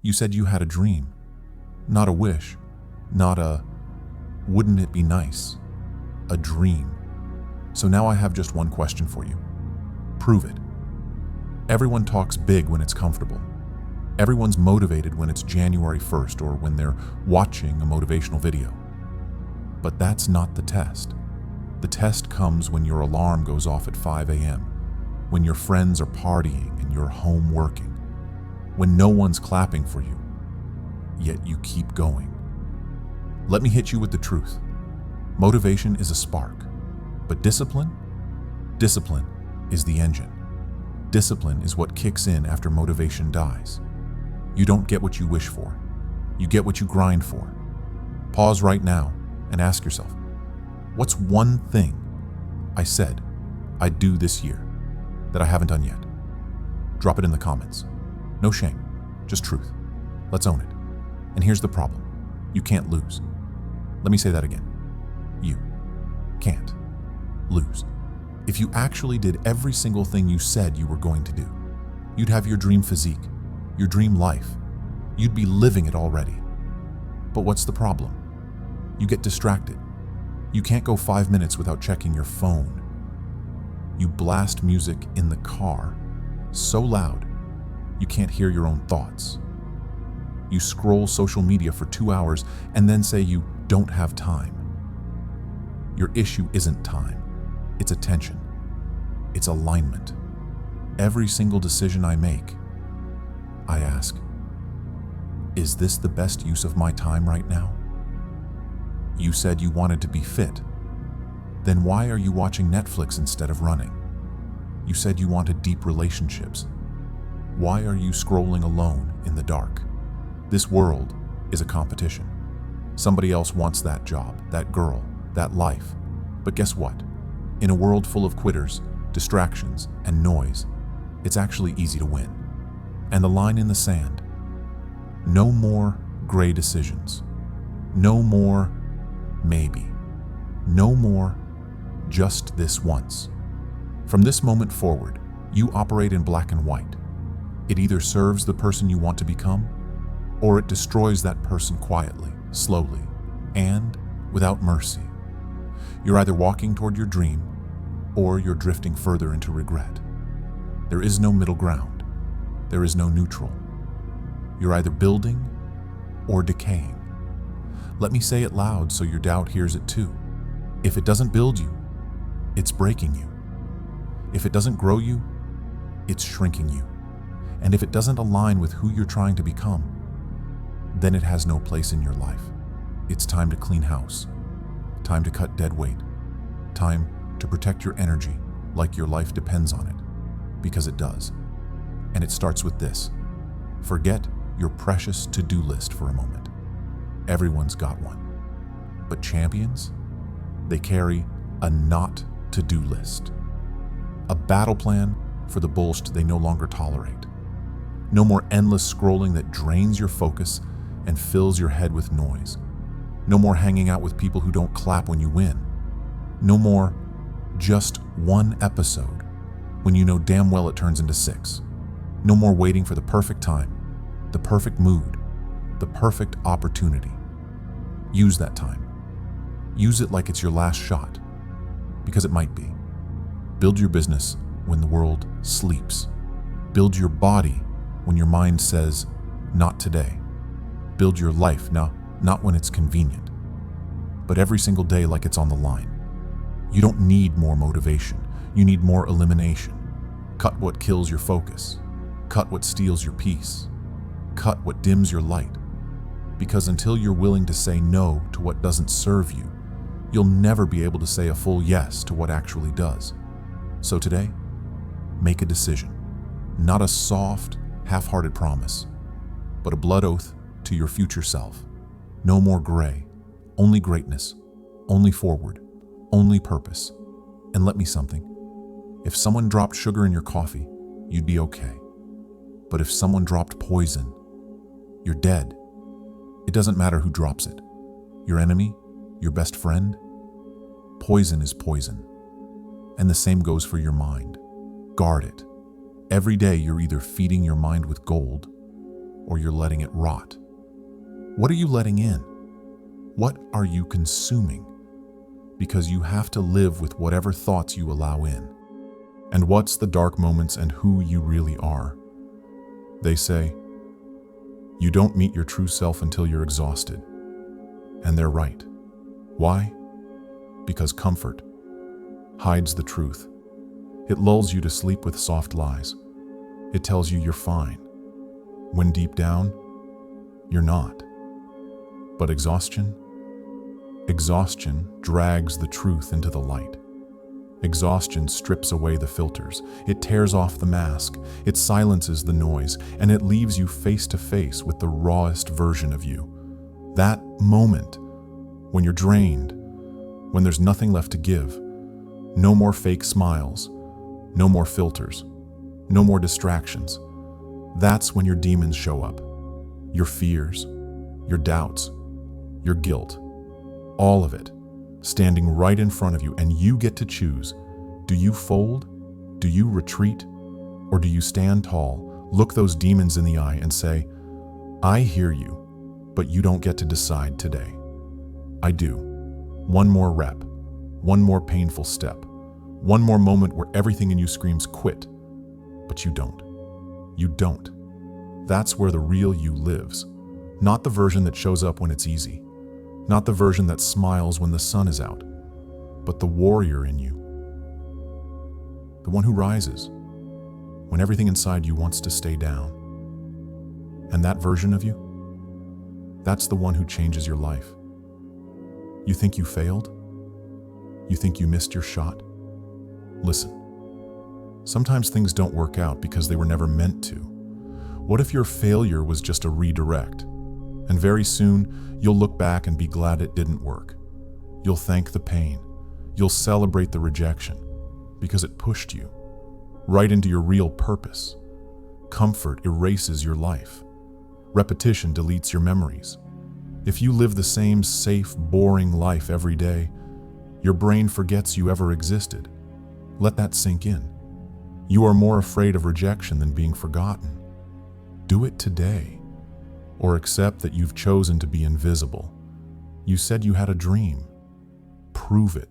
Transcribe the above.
You said you had a dream, not a wish, not a wouldn't it be nice, a dream. So now I have just one question for you. Prove it. Everyone talks big when it's comfortable. Everyone's motivated when it's January 1st or when they're watching a motivational video. But that's not the test. The test comes when your alarm goes off at 5 a.m., when your friends are partying and you're home working, when no one's clapping for you, yet you keep going. Let me hit you with the truth. Motivation is a spark, but discipline is the engine. Discipline is what kicks in after motivation dies. You don't get what you wish for. You get what you grind for. Pause right now and ask yourself, what's one thing I said I'd do this year that I haven't done yet? Drop it in the comments. No shame, just truth. Let's own it. And here's the problem. You can't lose. Let me say that again. You can't lose. If you actually did every single thing you said you were going to do, you'd have your dream physique, your dream life. You'd be living it already. But what's the problem? You get distracted. You can't go 5 minutes without checking your phone. You blast music in the car so loud you can't hear your own thoughts. You scroll social media for 2 hours and then say you don't have time. Your issue isn't time. It's attention. It's alignment. Every single decision I make, I ask, is this the best use of my time right now? You said you wanted to be fit. Then why are you watching Netflix instead of running? You said you wanted deep relationships. Why are you scrolling alone in the dark? This world is a competition. Somebody else wants that job, that girl, that life. But guess what? In a world full of quitters, distractions, and noise, it's actually easy to win. And the line in the sand: no more gray decisions. No more maybe. No more just this once. From this moment forward, you operate in black and white. It either serves the person you want to become, or it destroys that person quietly, slowly, and without mercy. You're either walking toward your dream, or you're drifting further into regret. There is no middle ground. There is no neutral. You're either building or decaying. Let me say it loud so your doubt hears it too. If it doesn't build you, it's breaking you. If it doesn't grow you, it's shrinking you. And if it doesn't align with who you're trying to become, then it has no place in your life. It's time to clean house. Time to cut dead weight. Time to protect your energy like your life depends on it, because it does. And it starts with this. Forget your precious to-do list for a moment. Everyone's got one. But champions, they carry a not to-do list. A battle plan for the bullshit they no longer tolerate. No more endless scrolling that drains your focus and fills your head with noise. No more hanging out with people who don't clap when you win. No more just one episode when you know damn well it turns into 6. No more waiting for the perfect time, the perfect mood, the perfect opportunity. Use that time. Use it like it's your last shot, because it might be. Build your business when the world sleeps. Build your body when your mind says, not today. Build your life now, not when it's convenient, but every single day like it's on the line. You don't need more motivation. You need more elimination. Cut what kills your focus. Cut what steals your peace. Cut what dims your light. Because until you're willing to say no to what doesn't serve you, you'll never be able to say a full yes to what actually does. So today, make a decision. Not a soft, half-hearted promise, but a blood oath to your future self. No more gray, only greatness, only forward, only purpose. And let me something. If someone dropped sugar in your coffee, you'd be okay. But if someone dropped poison, you're dead. It doesn't matter who drops it. Your enemy, your best friend. Poison is poison. And the same goes for your mind. Guard it. Every day you're either feeding your mind with gold or you're letting it rot? What are you letting in? What are you consuming? Because you have to live with whatever thoughts you allow in. And what's the dark moments and who you really are? They say, you don't meet your true self until you're exhausted. And they're right. Why? Because comfort hides the truth. It lulls you to sleep with soft lies. It tells you you're fine, when deep down, you're not. But exhaustion drags the truth into the light. Exhaustion strips away the filters. It tears off the mask. It silences the noise, and it leaves you face to face with the rawest version of you. That moment when you're drained, when there's nothing left to give, no more fake smiles, no more filters, no more distractions. That's when your demons show up. Your fears, your doubts, your guilt, all of it, standing right in front of you, and you get to choose. Do you fold? Do you retreat? Or do you stand tall, look those demons in the eye and say, I hear you, but you don't get to decide today. I do. One more rep, one more painful step, one more moment where everything in you screams quit, but you don't. You don't. That's where the real you lives. Not the version that shows up when it's easy. Not the version that smiles when the sun is out, but the warrior in you. The one who rises when everything inside you wants to stay down. And that version of you, that's the one who changes your life. You think you failed? You think you missed your shot? Listen, sometimes things don't work out because they were never meant to. What if your failure was just a redirect? And very soon, you'll look back and be glad it didn't work. You'll thank the pain. You'll celebrate the rejection because it pushed you right into your real purpose. Comfort erases your life. Repetition deletes your memories. If you live the same safe, boring life every day, your brain forgets you ever existed. Let that sink in. You are more afraid of rejection than being forgotten. Do it today. Or accept that you've chosen to be invisible. You said you had a dream. Prove it.